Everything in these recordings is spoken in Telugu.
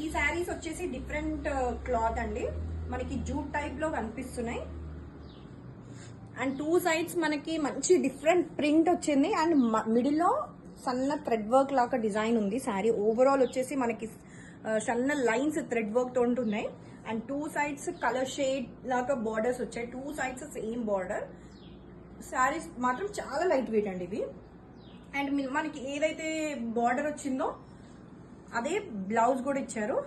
ఈ శారీస్ వచ్చేసి డిఫరెంట్ క్లాత్ అండి, మనకి జూట్ టైప్ లో కనిపిస్తున్నాయి. అండ్ టూ సైడ్స్ మనకి మంచి డిఫరెంట్ ప్రింట్ వచ్చింది. అండ్ మిడిల్ లో సన్న థ్రెడ్ వర్క్ లాగా డిజైన్ ఉంది. శారీ ఓవరాల్ వచ్చేసి మనకి సన్న లైన్స్ థ్రెడ్ వర్క్ తో ఉంటున్నాయి. And two sides colour shade లాగా బార్డర్స్ వచ్చాయి. Two sides same border. Saris మాత్రం చాలా లైట్ వెయిట్ అండి ఇవి. అండ్ మనకి ఏదైతే బార్డర్ వచ్చిందో అదే బ్లౌజ్ కూడా ఇచ్చారు.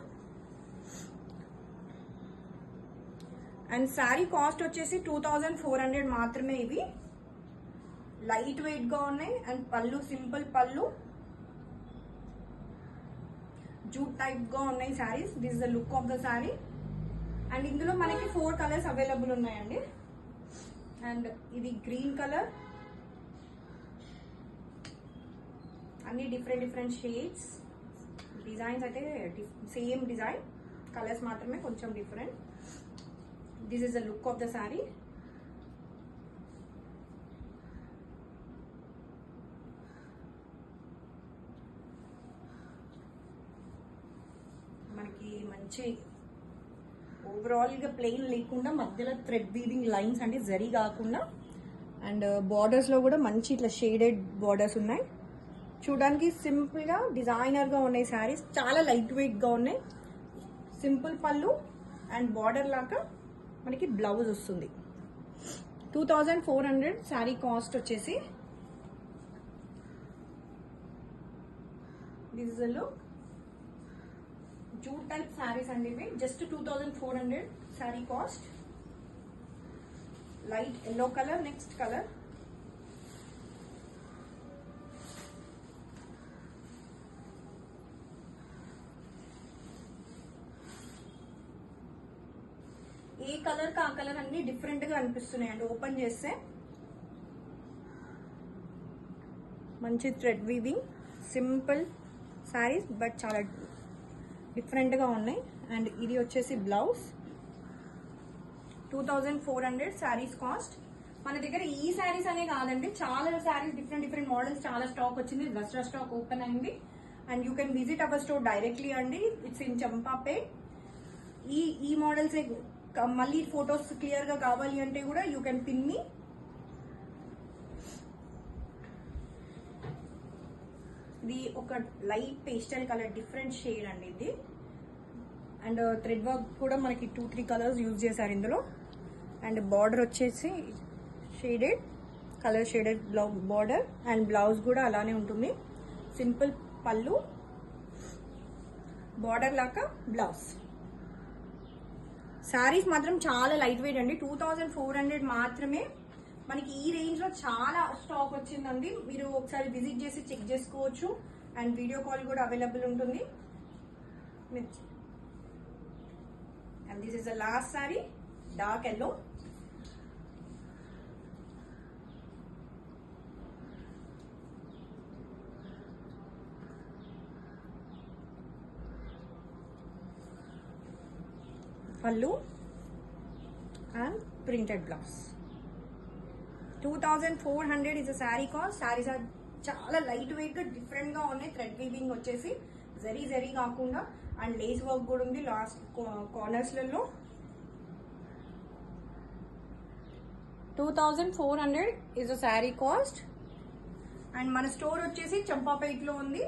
అండ్ శారీ కాస్ట్ వచ్చేసి 2400 మాత్రమే. ఇవి లైట్ వెయిట్ గా ఉన్నాయి. అండ్ పళ్ళు సింపుల్ పళ్ళు, జూట్ టైప్ గా ఉన్నాయి saris. This is the look of the sari. And ఇందులో మనకి 4 కలర్స్ అవైలబుల్ ఉన్నాయండి. అండ్ ఇది గ్రీన్ కలర్, అన్ని డిఫరెంట్ షేడ్స్. డిజైన్స్ అయితే సేమ్ డిజైన్, కలర్స్ మాత్రమే కొంచెం different. This is the look of the sari. మనకి మంచి ఓవరాల్ గా ప్లెయిన్ లేకుండా మధ్యలో థ్రెడ్ వీవింగ్ లైన్స్ అంటే జరీ కాకుండా. అండ్ బార్డర్స్ లో కూడా మంచి ఇట్లా షేడెడ్ బార్డర్స్ ఉన్నాయి. చూడడానికి సింపుల్ గా డిజైనర్ గా ఉన్నాయి శారీస్. చాలా లైట్ వెయిట్ గా ఉన్నాయి. సింపుల్ పళ్ళు అండ్ బార్డర్ లాగా మనకి బ్లౌజ్ వస్తుంది. 2400 శారీ కాస్ట్ వచ్చేసి. This is look. Jute type saris అండి ఇవి. Just 2400 sari cost. Light yellow colour, next colour. ఏ కలర్ కా కలర్ అన్ని డిఫరెంట్ గా అనిపిస్తున్నాయి అండి. ఓపెన్ చేస్తే మంచి thread weaving simple saris, but చాలా డిఫరెంట్ గా ఉన్నాయి. అండ్ ఇది వచ్చేసి బ్లౌజ్. 2400 శారీస్ కాస్ట్. మన దగ్గర ఈ శారీస్ అనే కాదండి, చాలా శారీస్ డిఫరెంట్ మోడల్స్, చాలా స్టాక్ వచ్చింది. దసరా స్టాక్ ఓపెన్ అయింది. And you can visit our store directly అండి. It's in Champapet. ఈ మోడల్స్ మళ్ళీ ఫొటోస్ క్లియర్ గా కావాలి అంటే కూడా యూ కెన్ పిన్ మీ. ఇది ఒక light pastel colour, different shade అండి ఇది. అండ్ థ్రెడ్ వర్క్ కూడా మనకి 2-3 కలర్స్ యూజ్ చేశారు ఇందులో. అండ్ బార్డర్ వచ్చేసి shaded colour, shaded border. And blouse కూడా అలానే ఉంటుంది. సింపుల్ పళ్ళు, బార్డర్ లాగా బ్లౌజ్. శారీస్ మాత్రం చాలా లైట్ వెయిట్ అండి. 2400 మాత్రమే. మనకి ఈ రేంజ్ లో చాలా స్టాక్ వచ్చిందండి. మీరు ఒకసారి విజిట్ చేసి చెక్ చేసుకోవచ్చు. అండ్ వీడియో కాల్ కూడా అవైలబుల్ ఉంటుంది. And this is the last sari, dark yellow. Pallu and printed blouse. 2400 is a sari cost. Saris are చాలా లైట్ వెయిట్ గా డిఫరెంట్ గా ఉన్నాయి. థ్రెడ్ వీవింగ్ వచ్చేసి జరీ కాకుండా. అండ్ లేస్ వర్క్ కూడా ఉంది లాస్ట్ కార్నర్స్ లలో. 2400 is a sari cost. And మన స్టోర్ వచ్చేసి చంపాపేట్ లో ఉంది.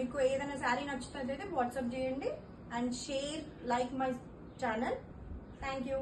మీకు ఏదైనా శారీ నచ్చుతుందైతే వాట్సాప్ చేయండి. And share, like my channel. Thank you.